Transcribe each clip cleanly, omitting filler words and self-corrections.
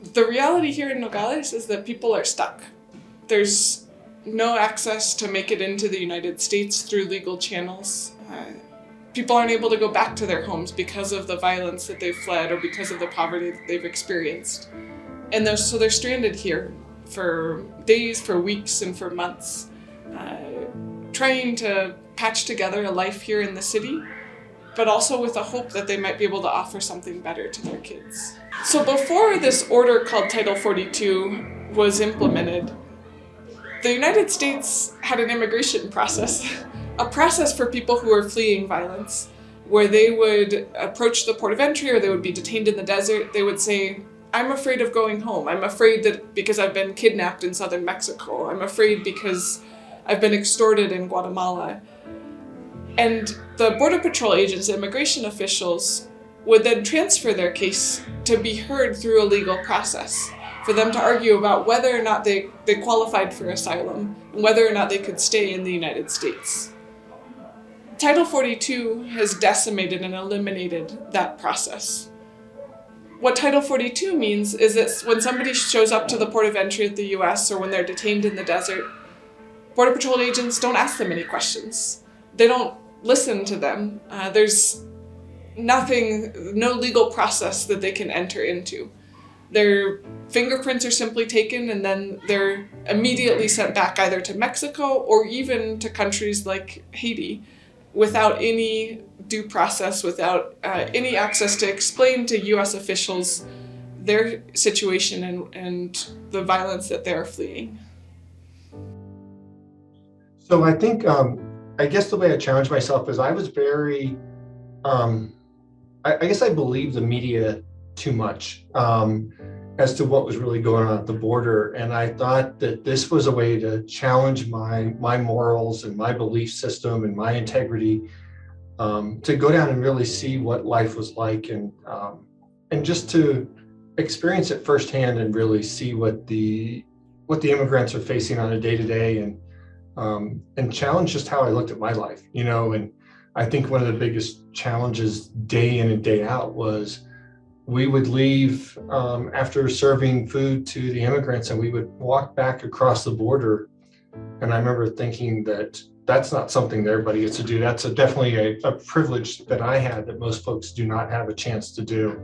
The reality here in Nogales is that people are stuck. There's no access to make it into the United States through legal channels. People aren't able to go back to their homes because of the violence that they've fled or because of the poverty that they've experienced. And so they're stranded here for days, for weeks, and for months, trying to patch together a life here in the city, but also with a hope that they might be able to offer something better to their kids. So before this order called Title 42 was implemented, the United States had an immigration process, a process for people who are fleeing violence, where they would approach the port of entry or they would be detained in the desert. They would say, I'm afraid of going home. I'm afraid that because I've been kidnapped in southern Mexico. I'm afraid because I've been extorted in Guatemala. And the Border Patrol agents, immigration officials, would then transfer their case to be heard through a legal process, for them to argue about whether or not they qualified for asylum and whether or not they could stay in the United States. Title 42 has decimated and eliminated that process. What Title 42 means is that when somebody shows up to the port of entry at the US or when they're detained in the desert, Border Patrol agents don't ask them any questions. They don't listen to them. There's no legal process that they can enter into. Their fingerprints are simply taken and then they're immediately sent back either to Mexico or even to countries like Haiti without any due process, without any access to explain to US officials their situation and the violence that they're fleeing. So I think, I guess the way I challenged myself is I was very, I guess I believed the media too much as to what was really going on at the border. And I thought that this was a way to challenge my morals and my belief system and my integrity, to go down and really see what life was like, and just to experience it firsthand and really see what the immigrants are facing on a day to day, and challenge just how I looked at my life, and I think one of the biggest challenges day in and day out was we would leave after serving food to the immigrants and we would walk back across the border. And I remember thinking that that's not something that everybody gets to do. That's definitely a privilege that I had that most folks do not have a chance to do,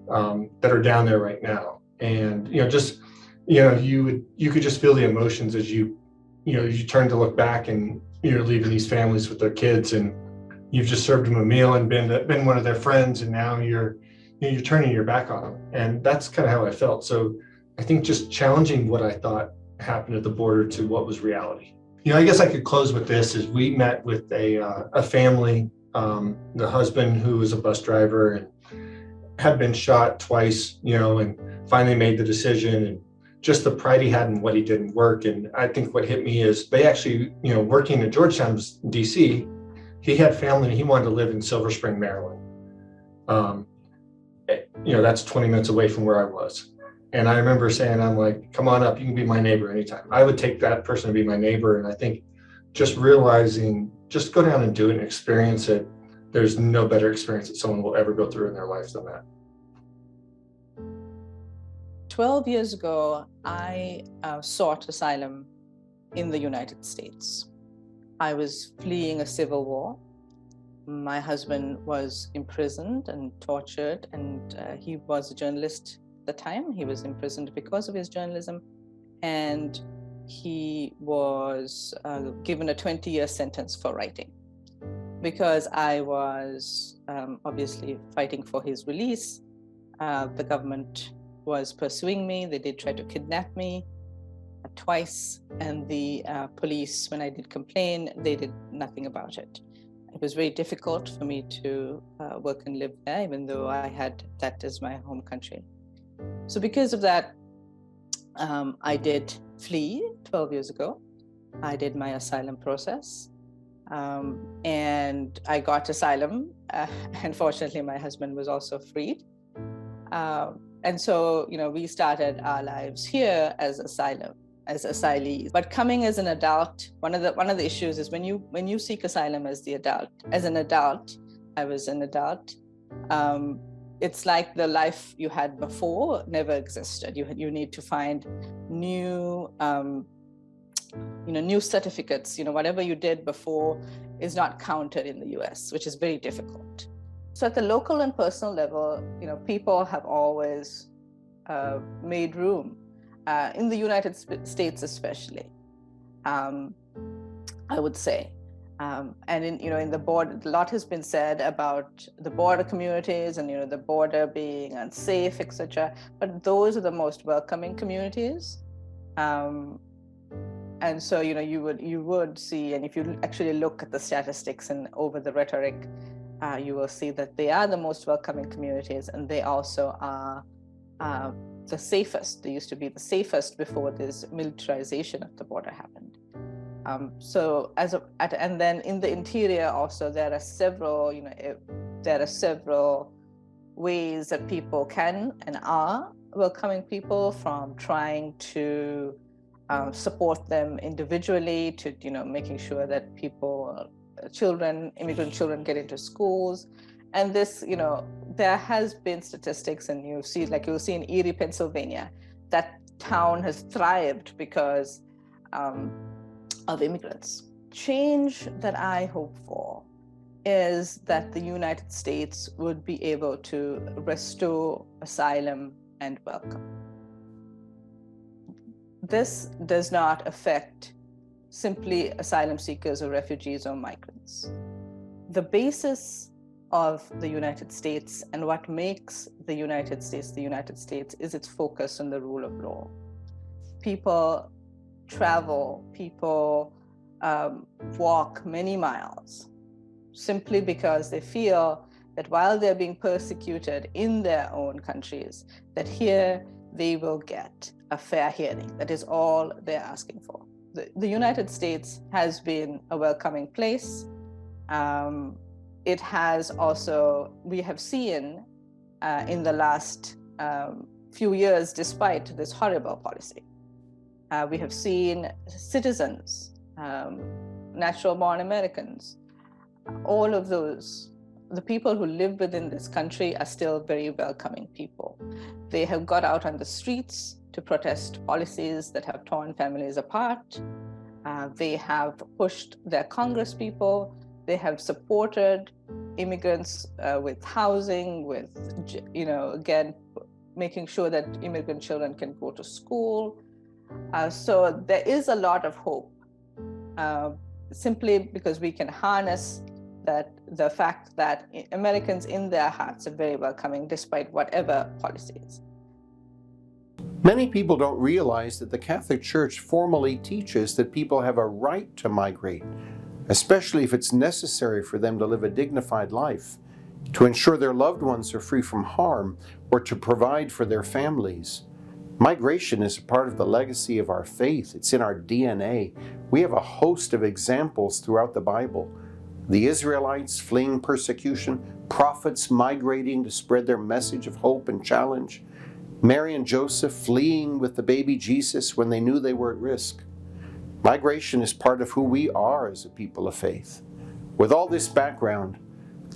that are down there right now. And, just, you could just feel the emotions as you turn to look back and you're leaving these families with their kids and you've just served them a meal and been one of their friends, and now you're turning your back on them. And that's kind of how I felt. So I think just challenging what I thought happened at the border to what was reality. I guess I could close with this: is we met with a family, the husband who was a bus driver and had been shot twice, and finally made the decision, and just the pride he had in what he did in work. And I think what hit me is they actually, working at Georgetown, DC, he had family and he wanted to live in Silver Spring, Maryland. That's 20 minutes away from where I was. And I remember saying, I'm like, come on up, you can be my neighbor anytime. I would take that person to be my neighbor. And I think just realizing, just go down and do it and experience it. There's no better experience that someone will ever go through in their lives than that. 12 years ago, I sought asylum in the United States. I was fleeing a civil war. My husband was imprisoned and tortured, and he was a journalist at the time. He was imprisoned because of his journalism, and he was given a 20-year sentence for writing. Because I was obviously fighting for his release, the government was pursuing me. They did try to kidnap me twice, and the police, when I did complain, they did nothing about it. It was very difficult for me to work and live there, even though I had that as my home country. So because of that, I did flee 12 years ago. I did my asylum process, and I got asylum. Unfortunately, my husband was also freed. And so, we started our lives here as asylees. But coming as an adult, one of the issues is when you seek asylum as an adult, I was an adult, it's like the life you had before never existed. You need to find new, new certificates. Whatever you did before is not counted in the U.S., which is very difficult. So at the local and personal level, people have always made room in the United States, especially. I would say. And in the border, a lot has been said about the border communities and the border being unsafe, etc. But those are the most welcoming communities, and so you would see, and if you actually look at the statistics and over the rhetoric, you will see that they are the most welcoming communities, and they also are the safest. They used to be the safest before this militarization of the border happened. And then in the interior also, there are several ways that people can and are welcoming people, from trying to support them individually to making sure that immigrant children get into schools. And this, there has been statistics, and you'll see in Erie, Pennsylvania, that town has thrived because of immigrants. Change that I hope for is that the United States would be able to restore asylum and welcome. This does not affect simply asylum seekers or refugees or migrants. The basis of the United States and what makes the United States is its focus on the rule of law. People travel, people walk many miles simply because they feel that while they're being persecuted in their own countries, that here they will get a fair hearing. That is all they're asking for. The United States has been a welcoming place. It has also, we have seen in the last few years, despite this horrible policy, we have seen citizens, natural-born Americans, all of those, the people who live within this country are still very welcoming people. They have got out on the streets to protest policies that have torn families apart. They have pushed their congresspeople. They have supported immigrants with housing, with, again, making sure that immigrant children can go to school. So there is a lot of hope, simply because we can harness the fact that Americans in their hearts are very welcoming despite whatever policies. Many people don't realize that the Catholic Church formally teaches that people have a right to migrate, especially if it's necessary for them to live a dignified life, to ensure their loved ones are free from harm, or to provide for their families. Migration is a part of the legacy of our faith. It's in our DNA. We have a host of examples throughout the Bible. The Israelites fleeing persecution, prophets migrating to spread their message of hope and challenge, Mary and Joseph fleeing with the baby Jesus when they knew they were at risk. Migration is part of who we are as a people of faith. With all this background,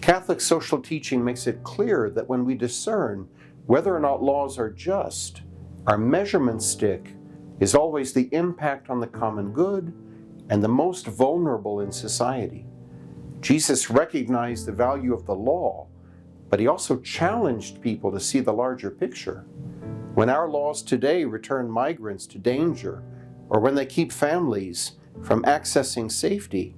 Catholic social teaching makes it clear that when we discern whether or not laws are just, our measurement stick is always the impact on the common good and the most vulnerable in society. Jesus recognized the value of the law, but he also challenged people to see the larger picture. When our laws today return migrants to danger, or when they keep families from accessing safety,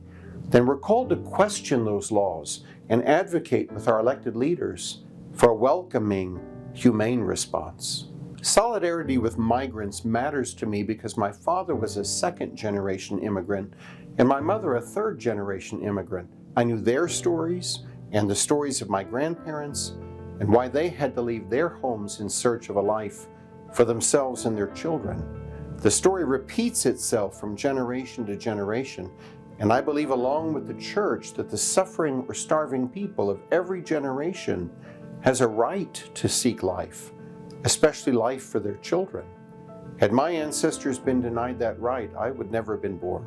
then we're called to question those laws and advocate with our elected leaders for a welcoming, humane response. Solidarity with migrants matters to me because my father was a second-generation immigrant and my mother a third-generation immigrant. I knew their stories and the stories of my grandparents and why they had to leave their homes in search of a life for themselves and their children. The story repeats itself from generation to generation, and I believe along with the Church that the suffering or starving people of every generation has a right to seek life, especially life for their children. Had my ancestors been denied that right, I would never have been born.